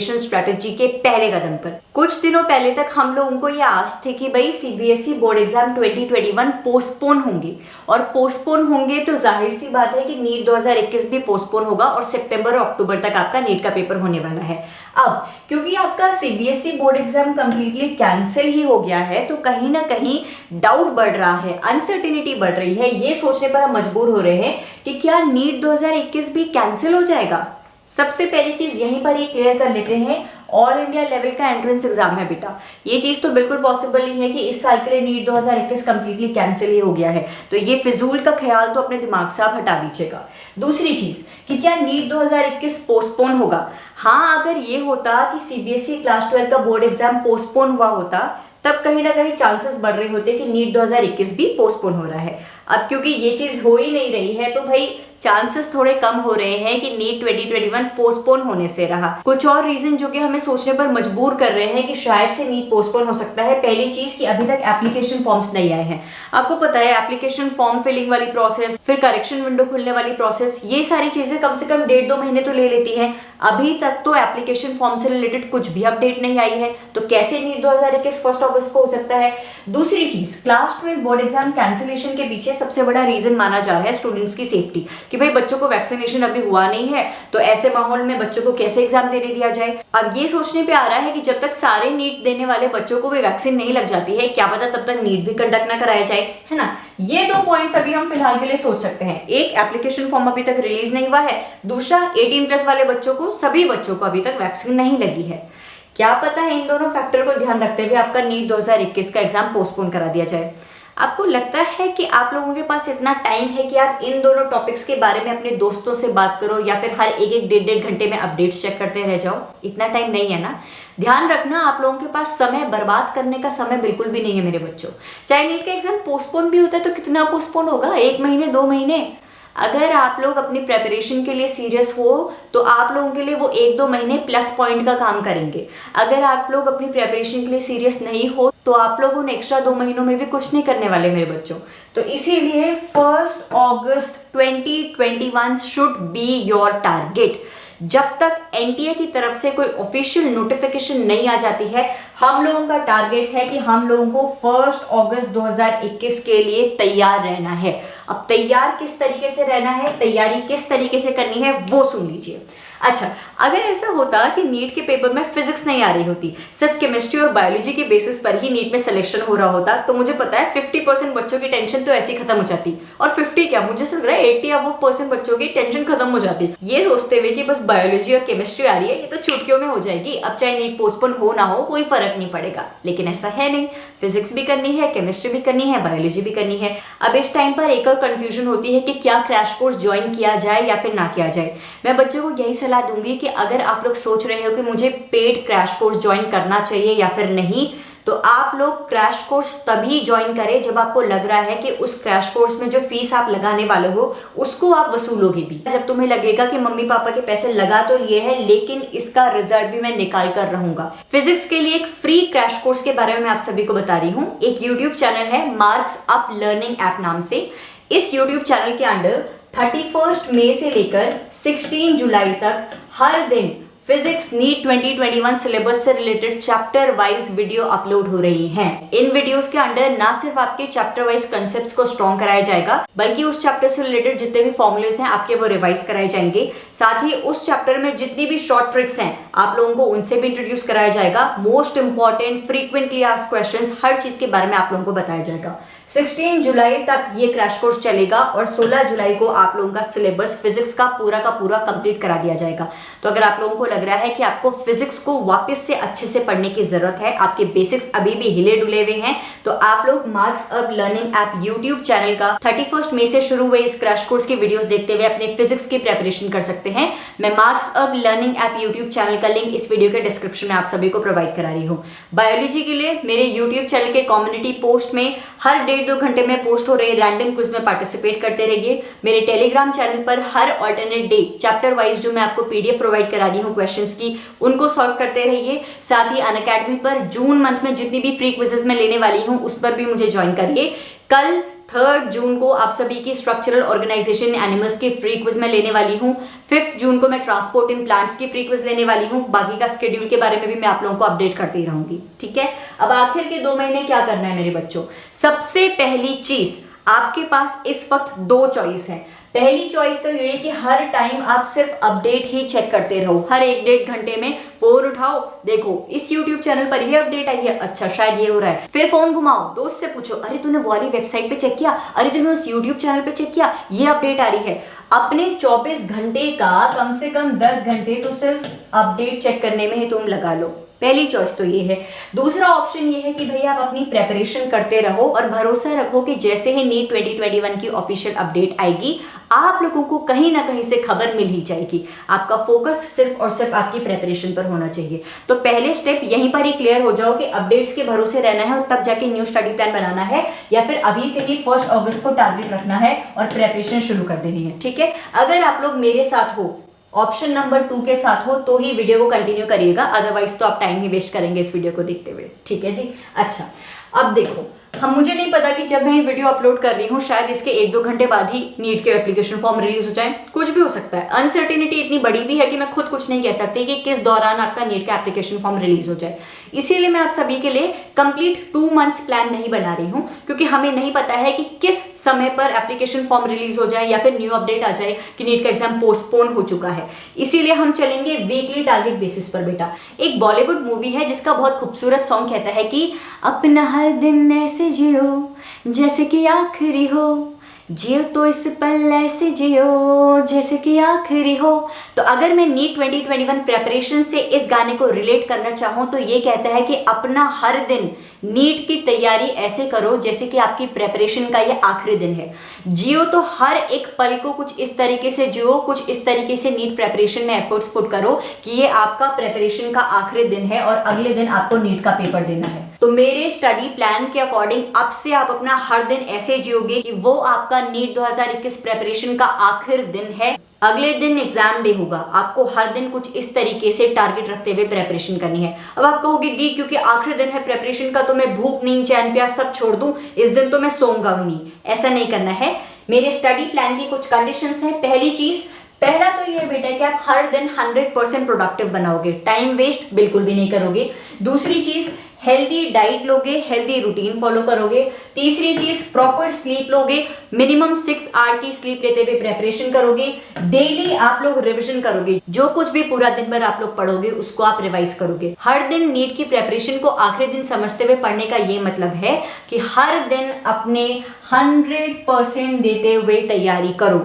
Strategy के पहले कदम पर। कुछ दिनों पहले तक हम लोगों को ये आस थी कि भाई सीबीएसई बोर्ड एग्जाम 2021 पोस्टपोन होंगे, और पोस्टपोन होंगे तो जाहिर सी बात है कि नीट 2021 भी पोस्टपोन होगा और सितंबर और अक्टूबर तक आपका नीट का पेपर होने वाला है। अब क्योंकि आपका CBSE board exam completely cancel ही हो गया है, तो कहीं ना कहीं डाउट बढ़ रहा है, अनसर्टिनिटी बढ़ रही है। ये सोचने पर हम मजबूर हो रहे हैं कि क्या नीट 2021 भी कैंसिल हो जाएगा। सबसे पहली चीज यहीं पर ये क्लियर कर लेते हैं, ऑल इंडिया लेवल का एंट्रेंस एग्जाम है बेटा। ये चीज तो बिल्कुल पॉसिबल नहीं है कि इस साल के लिए नीट 2021 कंप्लीटली कैंसिल ही हो गया है, तो ये फिजूल का ख्याल तो अपने दिमाग से आप हटा दीजिएगा। दूसरी चीज कि क्या नीट 2021 पोस्टपोन होगा। हाँ, अगर ये होता कि सीबीएसई क्लास 12 का बोर्ड एग्जाम पोस्टपोन हुआ होता, तब कहीं ना कहीं चांसेस बढ़ रहे होते कि नीट 2021 भी पोस्टपोन हो रहा है। अब क्योंकि ये चीज हो ही नहीं रही है, तो भाई चांसेस थोड़े कम हो रहे हैं कि नीट 2021 पोस्टपोन होने से रहा। कुछ और रीजन जो कि हमें सोचने पर मजबूर कर रहे हैं कि शायद से नीट पोस्टपोन हो सकता है। पहली चीज कि अभी तक एप्लीकेशन फॉर्म्स नहीं आए हैं। आपको पता है एप्लीकेशन फॉर्म फिलिंग वाली प्रोसेस, फिर करेक्शन विंडो खुलने वाली प्रोसेस, ये सारी चीजें कम से कम 1.5-2 महीने तो ले लेती हैं। अभी तक तो एप्लीकेशन फॉर्म से रिलेटेड कुछ भी अपडेट नहीं आई है, तो कैसे नीट 2021 1 अगस्त को हो सकता है। दूसरी चीज, क्लास 12 बोर्ड एग्जाम कैंसिलेशन के पीछे सबसे बड़ा रीजन माना जा रहा है स्टूडेंट्स की सेफ्टी, कि भाई बच्चों को वैक्सीनेशन अभी हुआ नहीं है, तो ऐसे माहौल में बच्चों को कैसे एग्जाम देने दिया जाए। अब ये सोचने पे आ रहा है कि जब तक सारे नीट देने वाले बच्चों को भी वैक्सीन नहीं लग जाती है, क्या पता तब तक नीट भी कंडक्ट ना कराया जाए, है ना। ये 2 पॉइंट्स अभी हम फिलहाल के लिए सोच सकते हैं। एक, एप्लीकेशन फॉर्म अभी तक रिलीज नहीं हुआ है। दूसरा, 18+ वाले बच्चों को, सभी बच्चों को अभी तक वैक्सीन नहीं लगी है। क्या पता है इन दोनों फैक्टर को ध्यान रखते हुए आपका नीट 2021 का एग्जाम पोस्टपोन करा दिया जाए। आपको लगता है कि आप लोगों के पास इतना टाइम है कि आप इन दोनों टॉपिक्स के बारे में अपने दोस्तों से बात करो, या फिर हर एक 1-1.5 घंटे में अपडेट्स चेक करते रह जाओ? इतना टाइम नहीं है ना। ध्यान रखना, आप लोगों के पास समय बर्बाद करने का समय बिल्कुल भी नहीं है मेरे बच्चों। चाहे नीट का एग्जाम पोस्टपोन भी होता है तो कितना पोस्टपोन होगा, 1 महीने 2 महीने। अगर आप लोग अपनी प्रेपरेशन के लिए सीरियस हो तो आप लोगों के लिए वो 1-2 महीने प्लस पॉइंट का काम करेंगे। अगर आप लोग अपनी प्रेपरेशन के लिए सीरियस नहीं हो तो आप लोग उन एक्स्ट्रा 2 महीनों में भी कुछ नहीं करने वाले मेरे बच्चों। तो इसीलिए 1 अगस्त 2021 शुड बी योर टारगेट। जब तक एनटीए की तरफ से कोई ऑफिशियल नोटिफिकेशन नहीं आ जाती है, हम लोगों का टारगेट है कि हम लोगों को 1 अगस्त 2021 के लिए तैयार रहना है। अब तैयार किस तरीके से रहना है, तैयारी किस तरीके से करनी है, वो सुन लीजिए। अच्छा, अगर ऐसा होता कि नीट के पेपर में फिजिक्स नहीं आ रही होती, सिर्फ केमिस्ट्री और बायोलॉजी के बेसिस पर ही नीट में सिलेक्शन हो रहा होता, तो मुझे पता है 50% बच्चों की टेंशन तो ऐसे ही खत्म हो जाती। और 50 क्या, मुझे लग रहा है 80% बच्चों की टेंशन खत्म हो जाती, ये सोचते हुए कि बस बायोलॉजी और केमिस्ट्री आ रही है, ये तो चुटकियों में हो जाएगी, अब चाहे नीट पोस्टपोन हो ना हो कोई फर्क नहीं पड़ेगा। लेकिन ऐसा है नहीं, फिजिक्स भी करनी है, केमिस्ट्री भी करनी है, बायोलॉजी भी करनी है। अब इस टाइम पर एक और कंफ्यूजन होती है कि क्या क्रैश कोर्स ज्वाइन किया जाए या फिर ना किया जाए। मैं बच्चों को यही सलाह दूंगी कि अगर आप लोग सोच रहे हो कि मुझे पेड क्रैश कोर्स ज्वाइन करना चाहिए या फिर नहीं, तो आप लोग क्रैश कोर्स तभी ज्वाइन करें जब आपको लग रहा है कि उस क्रैश कोर्स में जो फीस आप लगाने वाले हो उसको आप वसूलोगे भी। जब तुम्हें लगेगा कि मम्मी पापा के पैसे लगा तो लिए हैं, लेकिन इसका रिजल्ट भी मैं निकाल कर रहूंगा। फिजिक्स के लिए एक फ्री क्रैश कोर्स के बारे में मैं आप सभी को बता रही हूँ। एक यूट्यूब चैनल है मार्क्स अप लर्निंग ऐप नाम से। इस यूट्यूब चैनल के अंडर 31 मई से लेकर 16 जुलाई तक हर दिन फिजिक्स नीट 2021 सिलेबस से related chapter wise video upload हो रही हैं। इन वीडियोस के अंडर ना सिर्फ आपके चैप्टर वाइज कंसेप्ट्स को स्ट्रॉन्ग कराया जाएगा, बल्कि उस चैप्टर से रिलेटेड जितने भी फॉर्मूलेस हैं आपके वो रिवाइज कराए जाएंगे। साथ ही उस चैप्टर में जितनी भी शॉर्ट ट्रिक्स हैं आप लोगों को उनसे भी इंट्रोड्यूस कराया जाएगा। Most important frequently asked questions, हर चीज के बारे में आप लोगों को बताया जाएगा। 16 जुलाई तक ये क्रैश कोर्स चलेगा और 16 जुलाई को आप लोगों का सिलेबस फिजिक्स का पूरा कंप्लीट करा दिया जाएगा। तो अगर आप लोगों को लग रहा है कि आपको फिजिक्स को वापस से अच्छे से पढ़ने की जरूरत है, आपके बेसिक्स अभी भी हिले डुले हुए हैं, तो आप लोग marks up learning app YouTube channel का 31 मई से शुरू हुए इस क्रैश कोर्स की वीडियोस देखते हुए अपने फिजिक्स की प्रेपरेशन कर सकते हैं। मैं marks up learning app YouTube channel का लिंक इस वीडियो के डिस्क्रिप्शन में आप सभी को प्रोवाइड करा रही हूँ। बायोलॉजी के लिए मेरे यूट्यूब चैनल के कम्युनिटी पोस्ट में हर 1.5-2 घंटे में पोस्ट हो रहे रैंडम क्विज में पार्टिसिपेट करते रहिए। मेरे टेलीग्राम चैनल पर हर ऑल्टरनेट डे चैप्टर वाइज जो मैं आपको पीडीएफ प्रोवाइड करा रही हूँ क्वेश्चंस की, उनको सॉल्व करते रहिए। साथ ही अनअकैडमी पर जून मंथ में जितनी भी फ्री क्विजेस मैं लेने वाली हूँ उस पर भी मुझे ज्वाइन करिए। कल 3 जून को आप सभी की स्ट्रक्चरल ऑर्गेनाइजेशन एनिमल्स की फ्री क्विज में लेने वाली हूँ। 5 जून को मैं ट्रांसपोर्ट इन प्लांट्स की फ्री क्विज लेने वाली हूँ। बाकी का स्केड्यूल के बारे में भी मैं आप लोगों को अपडेट करती रहूंगी, ठीक है। अब आखिर के 2 महीने क्या करना है मेरे बच्चों। सबसे पहली चीज, आपके पास इस वक्त 2 चॉइस है। पहली चॉइस तो ये है कि हर टाइम आप सिर्फ अपडेट ही चेक करते रहो। हर 1-1.5 घंटे में फोन उठाओ, देखो इस YouTube चैनल पर ये अपडेट आई है, अच्छा शायद ये हो रहा है। फिर फोन घुमाओ, दोस्त से पूछो, अरे तूने वो वाली वेबसाइट पे चेक किया, अरे तूने उस YouTube चैनल पे चेक किया, ये अपडेट आ रही है। अपने 24 घंटे का कम से कम 10 घंटे तो सिर्फ अपडेट चेक करने में ही तुम लगा लो। पहली चॉइस तो ये है। दूसरा ऑप्शन ये है कि भैया आप अपनी प्रेपरेशन करते रहो और भरोसा रखो कि जैसे ही नीट 2021 की ऑफिशियल अपडेट आएगी, आप लोगों को कहीं ना कहीं से खबर मिल ही जाएगी। आपका फोकस सिर्फ और सिर्फ आपकी प्रेपरेशन पर होना चाहिए। तो पहले स्टेप यहीं पर ही क्लियर हो जाओ कि अपडेट्स के भरोसे रहना है और तब जाके न्यू स्टडी प्लान बनाना है, या फिर अभी से ही 1 अगस्त को टारगेट रखना है और प्रेपरेशन शुरू कर देनी है, ठीक है। अगर आप लोग मेरे साथ हो, ऑप्शन नंबर 2 के साथ हो, तो ही वीडियो को कंटिन्यू करिएगा, अदरवाइज तो आप टाइम ही वेस्ट करेंगे इस वीडियो को देखते हुए, ठीक है जी। अच्छा, अब देखो, मुझे नहीं पता कि जब मैं ये वीडियो अपलोड कर रही हूँ शायद इसके 1-2 घंटे बाद ही नीट के एप्लीकेशन फॉर्म रिलीज हो जाए, कुछ भी हो सकता है। अनसर्टेनिटी इतनी बड़ी भी है कि मैं खुद कुछ नहीं कह सकती कि किस दौरान आपका नीट का एप्लीकेशन फॉर्म रिलीज हो जाए। इसीलिए मैं आप सभी के लिए कंप्लीट 2 मंथ्स प्लान नहीं बना रही हूँ, क्योंकि हमें नहीं पता है कि किस समय पर एप्लीकेशन फॉर्म रिलीज हो जाए या फिर न्यू अपडेट आ जाए कि नीट का एग्जाम पोस्टपोन हो चुका है। इसीलिए हम चलेंगे वीकली टारगेट बेसिस पर। बेटा, एक बॉलीवुड मूवी है जिसका बहुत खूबसूरत सॉन्ग कहता है कि अपना हर दिन ऐसे जियो जैसे कि आखिरी हो, जियो तो इस पल ऐसे जियो जैसे कि आखिरी हो। तो अगर मैं नीट 2021 प्रेपरेशन से इस गाने को रिलेट करना चाहूँ तो ये कहता है कि अपना हर दिन नीट की तैयारी ऐसे करो जैसे कि आपकी प्रेपरेशन का ये आखिरी दिन है। जियो तो हर एक पल को कुछ इस तरीके से जियो, कुछ इस तरीके से नीट प्रेपरेशन में एफर्ट्स पुट करो कि ये आपका प्रेपरेशन का आखिरी दिन है और अगले दिन आपको नीट का पेपर देना है। तो मेरे स्टडी प्लान के अकॉर्डिंग अब से आप अपना हर दिन ऐसे जियोगे कि वो आपका नीट 2021 प्रेपरेशन का आखिर दिन है। अगले दिन एग्जाम डे होगा, आपको हर दिन कुछ इस तरीके से टारगेट रखते हुए प्रेपरेशन करनी है। अब आप कहोगे दी क्योंकि आखिरी दिन है प्रेपरेशन का तो मैं भूख नींद चैन प्यास सब छोड़ दूं, इस दिन तो मैं सोऊंगा ही नहीं। ऐसा नहीं करना है। मेरे स्टडी प्लान की कुछ कंडीशंस हैं। पहला तो ये बेटा कि आप हर दिन 100% प्रोडक्टिव बनाओगे, टाइम वेस्ट बिल्कुल भी नहीं करोगे। दूसरी चीज, हेल्दी डाइट लोगे, हेल्दी रूटीन फॉलो करोगे। तीसरी चीज, प्रॉपर स्लीप लोगे, मिनिमम 6 आवर की स्लीप लेते हुए प्रेपरेशन करोगे। डेली आप लोग रिवीजन करोगे, जो कुछ भी पूरा दिन भर आप लोग पढ़ोगे उसको आप रिवाइज करोगे। हर दिन नीट की प्रेपरेशन को आखिरी दिन समझते हुए पढ़ने का ये मतलब है कि हर दिन अपने 100% देते हुए तैयारी करो,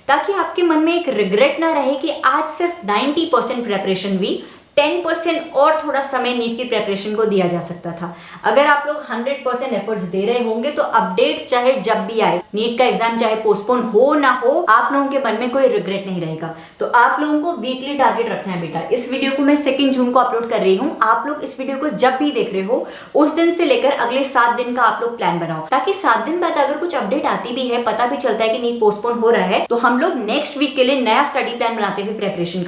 ताकि आपके मन में एक रिग्रेट ना रहे कि आज सिर्फ 90% प्रेपरेशन हुई, 10% और थोड़ा समय नीट की प्रेपरेशन को दिया जा सकता था। अगर आप लोग 100% एफर्ट्स दे रहे होंगे तो अपडेट चाहे जब भी आए, नीट का एग्जाम चाहे पोस्टपोन हो ना हो, आप लोगों के मन में कोई रिग्रेट नहीं रहेगा। तो आप लोगों को वीकली टारगेट रखना है बेटा। इस वीडियो को मैं 2 जून को अपलोड कर रही हूँ। आप लोग इस वीडियो को जब भी देख रहे हो उस दिन से लेकर अगले 7 दिन का आप लोग प्लान बनाओ, ताकि 7 दिन बाद अगर कुछ अपडेट आती भी है, पता भी चलता है कि नीट पोस्टपोन हो रहा है, तो हम लोग नेक्स्ट वीक के लिए नया स्टडी प्लान बनाते हुए प्रेपरेशन